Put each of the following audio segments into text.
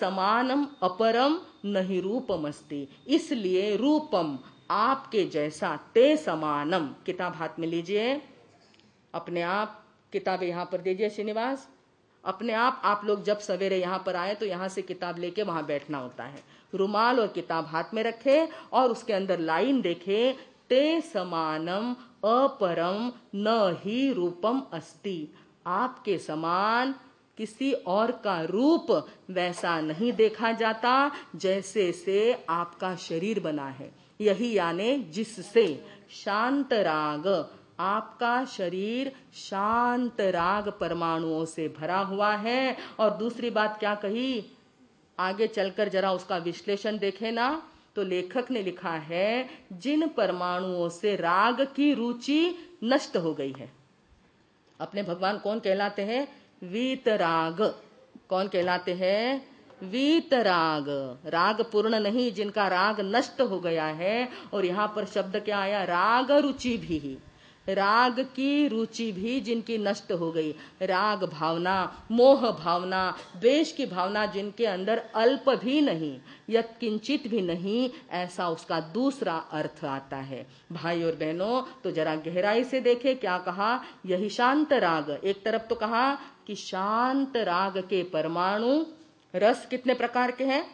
समानम अपरम नहीं रूपम अस्ति। इसलिए रूपम आपके जैसा, ते समानम, किताब हाथ में लीजिए, अपने आप किताब यहाँ पर दीजिए श्रीनिवास, अपने आप लोग जब सवेरे यहाँ पर आए तो यहाँ से किताब लेके वहां बैठना होता है। रुमाल और किताब हाथ में रखे और उसके अंदर लाइन देखे, ते समानम अपरम न ही रूपम अस्ति। आपके समान किसी और का रूप वैसा नहीं देखा जाता जैसे से आपका शरीर बना है। यही यानी जिससे शांत राग, आपका शरीर शांत राग परमाणुओं से भरा हुआ है। और दूसरी बात क्या कही, आगे चलकर जरा उसका विश्लेषण देखें ना, तो लेखक ने लिखा है जिन परमाणुओं से राग की रुचि नष्ट हो गई है। अपने भगवान कौन कहलाते हैं? वीतराग। कौन कहलाते हैं? वीतराग। राग पूर्ण नहीं, जिनका राग नष्ट हो गया है। और यहाँ पर शब्द क्या आया? राग रुचि भी। राग की रुचि भी जिनकी नष्ट हो गई, राग भावना, मोह भावना, द्वेष की भावना जिनके अंदर अल्प भी नहीं, यत्किंचित भी नहीं, ऐसा उसका दूसरा अर्थ आता है। भाई और बहनों, तो जरा गहराई से देखें क्या कहा, यही शांत राग। एक तरफ तो कहा कि शांत राग के परमाणु, रस कितने प्रकार के हैं?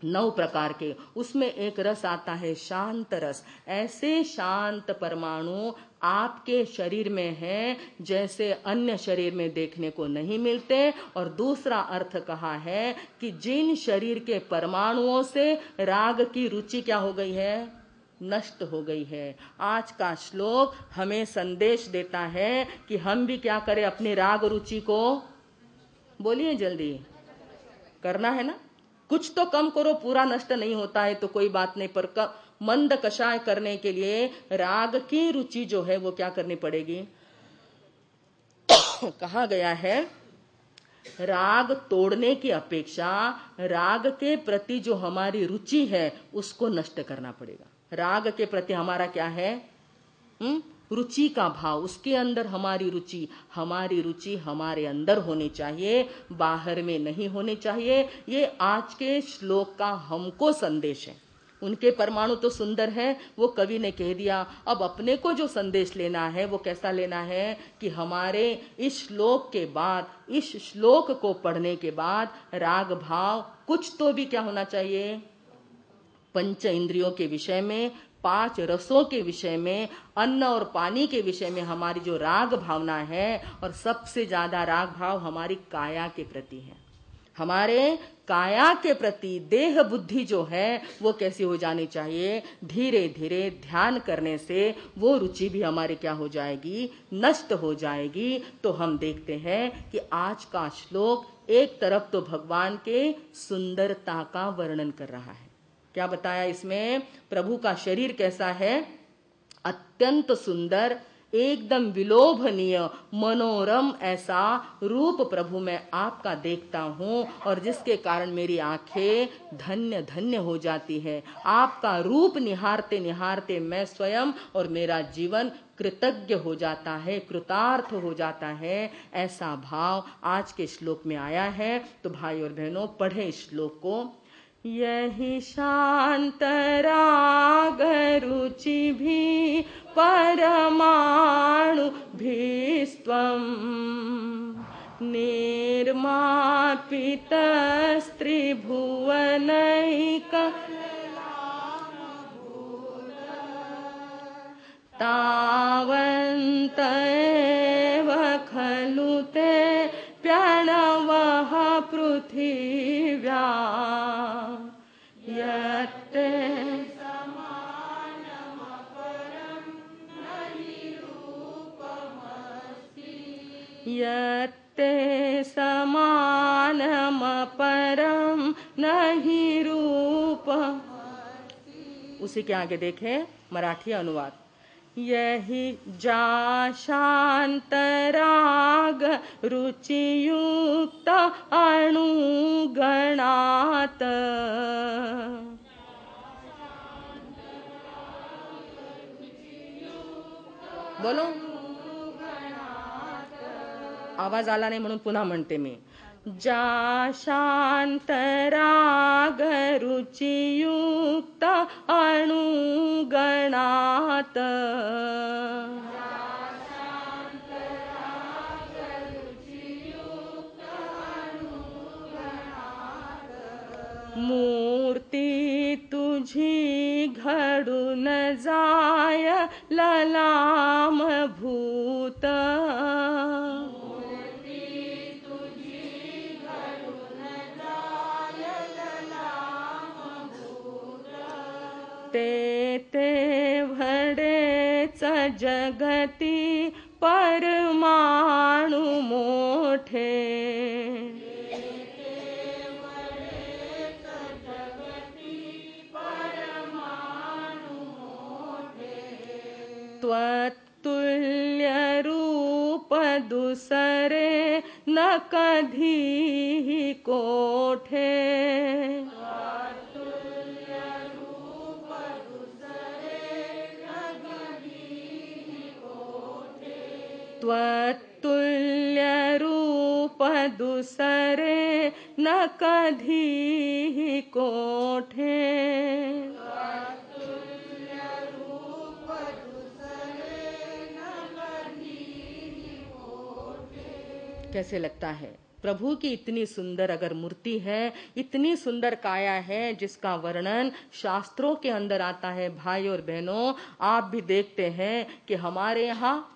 9 प्रकार के। उसमें एक रस आता है शांत रस। ऐसे शांत परमाणु आपके शरीर में है जैसे अन्य शरीर में देखने को नहीं मिलते। और दूसरा अर्थ कहा है कि जिन शरीर के परमाणुओं से राग की रुचि क्या हो गई है? नष्ट हो गई है। आज का श्लोक हमें संदेश देता है कि हम भी क्या करें, अपनी राग रुचि को, बोलिए जल्दी, करना है ना, कुछ तो कम करो। पूरा नष्ट नहीं होता है तो कोई बात नहीं, पर मंद कषाय करने के लिए राग की रुचि जो है वो क्या करनी पड़ेगी? कहा गया है राग तोड़ने की अपेक्षा राग के प्रति जो हमारी रुचि है उसको नष्ट करना पड़ेगा। राग के प्रति हमारा क्या है? रुचि का भाव, उसके अंदर हमारी रुचि हमारे अंदर होनी चाहिए, बाहर में नहीं होनी चाहिए। ये आज के श्लोक का हमको संदेश है। उनके परमाणु तो सुंदर है, वो कवि ने कह दिया। अब अपने को जो संदेश लेना है वो कैसा लेना है कि हमारे इस श्लोक के बाद, इस श्लोक को पढ़ने के बाद राग भाव कुछ तो भी क्या होना चाहिए? पंच इंद्रियों के विषय में, 5 रसों के विषय में, अन्न और पानी के विषय में हमारी जो राग भावना है, और सबसे ज्यादा राग भाव हमारी काया के प्रति है। हमारे काया के प्रति देह बुद्धि जो है वो कैसी हो जानी चाहिए? धीरे धीरे ध्यान करने से वो रुचि भी हमारी क्या हो जाएगी? नष्ट हो जाएगी। तो हम देखते हैं कि आज का श्लोक एक तरफ तो भगवान के सुंदरता का वर्णन कर रहा है। क्या बताया इसमें? प्रभु का शरीर कैसा है? अत्यंत सुंदर, एकदम विलोभनीय, मनोरम ऐसा रूप प्रभु मैं आपका देखता हूं, और जिसके कारण मेरी आंखें धन्य धन्य हो जाती है। आपका रूप निहारते निहारते मैं स्वयं और मेरा जीवन कृतज्ञ हो जाता है, कृतार्थ हो जाता है। ऐसा भाव आज के श्लोक में आया है। तो भाई और बहनों, पढ़े इस श्लोक को। यही शांत राग रुचि भी परमाणु भीस्त्वं निर्मापित स्त्रिभुवनैक तावन्त एव खलु ते प्रणवः पृथिव्या यत्ते समानमपरं नहि रूप। उसी के आगे देखें मराठी अनुवाद। यही जा शांत राग रुचियुक्त अणुगणात बोलो, आवाज आला नाही म्हणून पुन्हा म्हणते मी। जा शान्तराग रुचियुक्त अणुगणात् मूर्ति तुझी घडून जाय ललाम भूत ते भडेच जगती परमाणु मोठे त्वत्तुल्य रूप दुसरे न कधी कोठे त्वत्तुल्य रूप दुसरे न कधी कोठे कैसे लगता है? प्रभु की इतनी सुंदर अगर मूर्ति है, इतनी सुंदर काया है जिसका वर्णन शास्त्रों के अंदर आता है। भाई और बहनों, आप भी देखते हैं कि हमारे यहाँ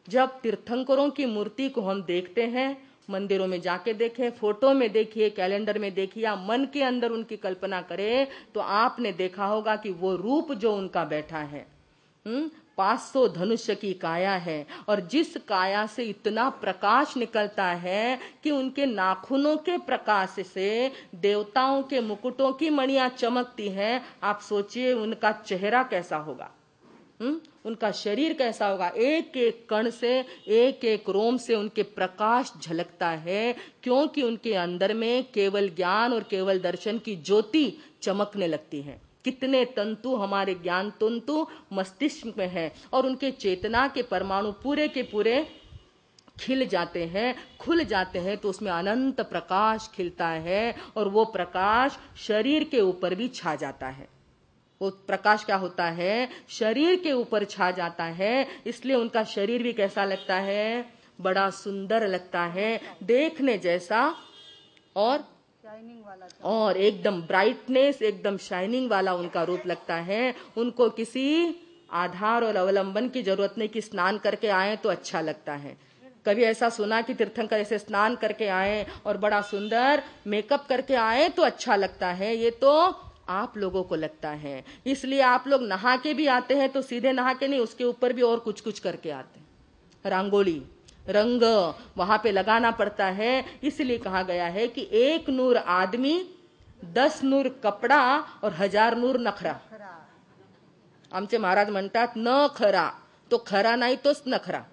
जब तीर्थंकरों की मूर्ति को हम देखते हैं, मंदिरों में जाके देखें, फोटो में देखिए, कैलेंडर में देखिए, या मन के अंदर उनकी कल्पना करें, तो आपने देखा होगा कि वो रूप जो उनका बैठा है 500 धनुष्य की काया है, और जिस काया से इतना प्रकाश निकलता है कि उनके नाखूनों के प्रकाश से देवताओं के मुकुटों की मणियां चमकती हैं। आप सोचिए उनका चेहरा कैसा होगा, उनका शरीर कैसा होगा। एक एक कण से, एक एक रोम से उनके प्रकाश झलकता है, क्योंकि उनके अंदर में केवल ज्ञान और केवल दर्शन की ज्योति चमकने लगती है। कितने तंतु हमारे ज्ञान तंतु मस्तिष्क में है, और उनके चेतना के परमाणु पूरे के पूरे खिल जाते हैं, खुल जाते हैं, तो उसमें अनंत प्रकाश खिलता है, और वो प्रकाश शरीर के ऊपर भी छा जाता है। वो प्रकाश क्या होता है? शरीर के ऊपर छा जाता है। इसलिए उनका शरीर भी कैसा लगता है? बड़ा सुंदर लगता है, देखने जैसा, और एकदम ब्राइटनेस, एकदम शाइनिंग वाला उनका रूप लगता है। उनको किसी आधार और अवलंबन की जरूरत नहीं कि स्नान करके आए तो अच्छा लगता है। कभी ऐसा सुना कि तीर्थंकर ऐसे स्नान करके आए और बड़ा सुंदर मेकअप करके आए तो अच्छा लगता है? ये तो आप लोगों को लगता है। इसलिए आप लोग नहा के भी आते हैं तो सीधे नहा के नहीं, उसके ऊपर भी और कुछ कुछ करके आते हैं। रंगोली, रंग वहां पे लगाना पड़ता है। इसलिए कहा गया है कि 1 नूर आदमी, 10 नूर कपडा और 1000 नूर नखरा। आमचे महाराज म्हणतात न खरा तो खरा नाही तोच नखरा.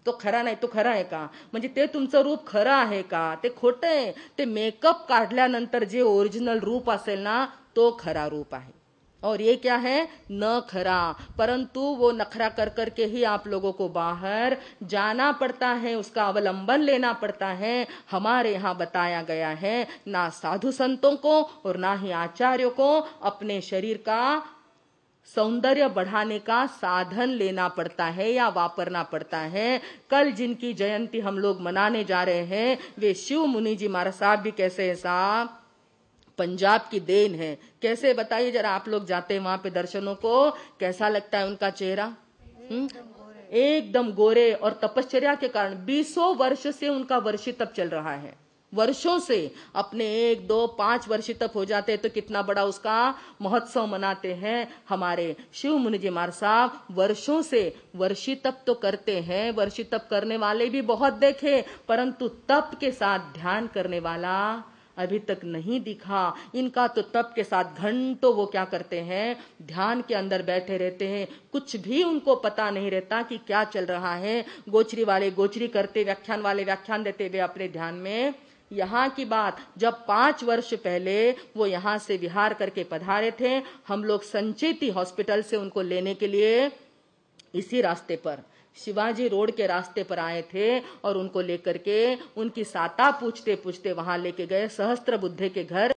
तो खरा नाही तो खरा आहे का? म्हणजे ते तुमचं रूप खरं आहे का? ते खोटं आहे. ते मेकअप काढल्यानंतर जे ओरिजिनल रूप असेल ना तो खरा रूप आहे. और ये क्या है? न खरा. परंतु वो नखरा कर करके ही आप लोगों को बाहर जाना पड़ता है, उसका अवलंबन लेना पड़ता है। हमारे यहाँ बताया गया है ना साधु संतों को और ना ही आचार्यों को अपने शरीर का सौंदर्य बढ़ाने का साधन लेना पड़ता है या वापरना पड़ता है। कल जिनकी जयंती हम लोग मनाने जा रहे हैं वे शिव मुनि जी महाराज साहब भी कैसे हैं साहब? पंजाब की देन है। कैसे बताइए जरा, आप लोग जाते हैं वहां पे दर्शनों को, कैसा लगता है उनका चेहरा? एकदम गोरे, और तपश्चर्या के कारण 20 वर्ष से उनका वर्षी तप चल रहा है। वर्षों से अपने 1, 2, 5 वर्षी तप हो जाते हैं तो कितना बड़ा उसका महोत्सव मनाते हैं। हमारे शिव मुनि जी महाराज साहब वर्षों से वर्षी तप तो करते हैं। वर्षी तप करने वाले भी बहुत देखे, परंतु तप के साथ ध्यान करने वाला अभी तक नहीं दिखा। इनका तो तप के साथ घंटों वो क्या करते हैं? ध्यान के अंदर बैठे रहते हैं। कुछ भी उनको पता नहीं रहता कि क्या चल रहा है। गोचरी वाले गोचरी करते, व्याख्यान वाले व्याख्यान देते हुए अपने ध्यान में। यहाँ की बात, जब 5 वर्ष पहले वो यहाँ से विहार करके पधारे थे, हम लोग संचेती हॉस्पिटल से उनको लेने के लिए इसी रास्ते पर शिवाजी रोड के रास्ते पर आए थे और उनको लेकर के उनकी साता पूछते पूछते वहां लेके गए सहस्त्र बुद्धे के घर।